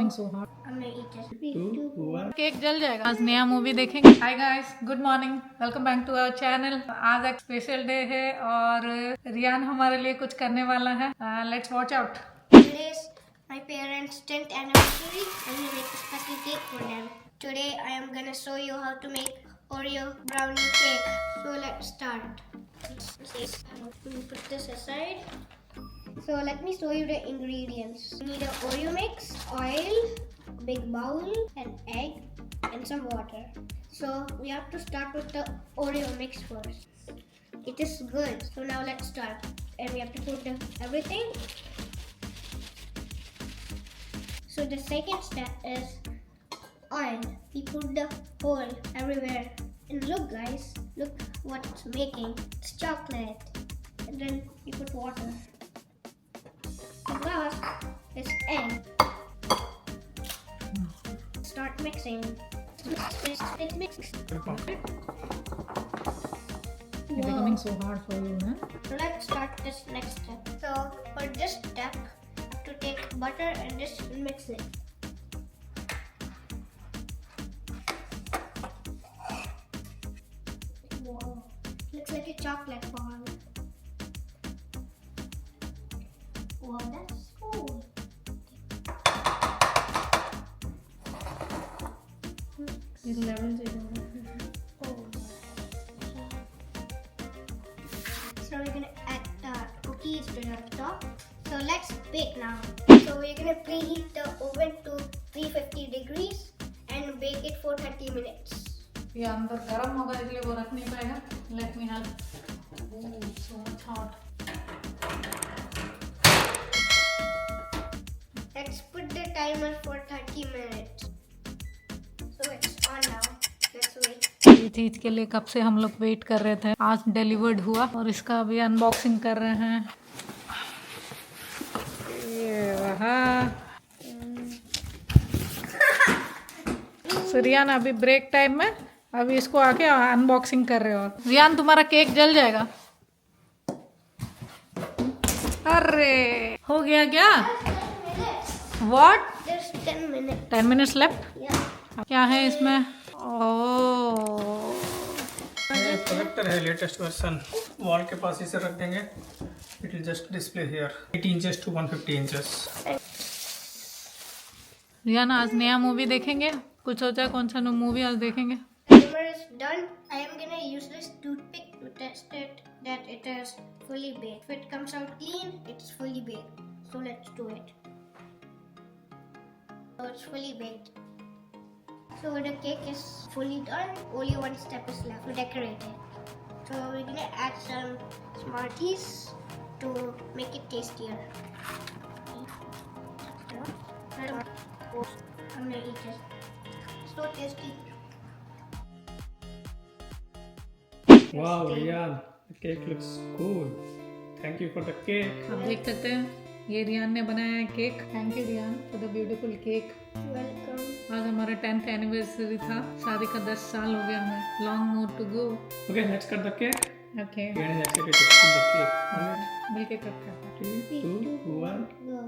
becoming so hot. I'm gonna eat it. 2, 1. Cake जल जाएगा। आज नया मूवी देखेंगे। Hi guys, good morning, welcome back to our channel. आज एक स्पेशल डे है और रियान हमारे लिए कुछ करने वाला है। Let's watch out. Today's my parents' 10th anniversary. I'm gonna make a special cake for them. Today I am gonna show you how to make OREO brownie cake. So let's start. Put this aside. So let me show you the ingredients. You need an OREO mix, oil, big bowl, an egg, and some water. So we have to start with the OREO mix first. It is good. So now let's start. And we have to put everything. So the second step is oil. We put the whole everywhere. And look guys, look what it's making. It's chocolate. And then we put water. The last is egg. Start mixing. Mix. It's becoming so hard for you, huh? So let's start this next step. So for this step, to take butter and just mix it. Wow, looks like a chocolate bar. Wow, that's cool. ये level से Oh. So we're gonna add the cookies to the top. So let's bake now. So we're gonna preheat the oven to 350 degrees and bake it for 30 minutes. ये अंदर गर्म होगा इसलिए वो रख नहीं पाएगा। Let me help. So much hot. Let's put the timer for 30 minutes. So it's on now. Let's wait. ये चीज के लिए कब से हम लोग वेट कर रहे थे। आज डिलीवर्ड हुआ और इसका अभी अनबॉक्सिंग कर रहे हैं। ये वहाँ so, रियान अभी ब्रेक टाइम में अभी इसको आके अनबॉक्सिंग कर रहे हो। रियान तुम्हारा केक जल जाएगा। अरे हो गया क्या? What? Just 10 minutes. 10 minutes left? Yeah. क्या है इसमें? ओह ये प्रोजेक्टर है लेटेस्ट वर्जन। वॉल के पास इसे रख देंगे। It will just display here 80 inches to 150 inches. Riaan आज नया मूवी देखेंगे। कुछ सोचा कौन सा मूवी आज देखेंगे? Timer is done. I am gonna use this toothpick to test it that it is fully baked. If it comes out clean, it's fully baked. So let's do it. So it's fully baked. So the cake is fully done. Only one step is left to decorate it. So we're gonna add some Smarties to make it tastier. I'm gonna eat it. So tasty. Wow, Riaan, the cake looks cool. Thank you for the cake. आप देख सकते हैं ये रियान ने बनाया है cake. Thank you Riaan for the beautiful cake. Welcome. आज हमारा 10th एनिवर्सरी था। शादी का 10 साल हो गया हमें। Long more to go. Okay, let's cut the cake. Okay Riaan is excited to eat the cake. मिलके करते हैं। 3, 2, 1. Go.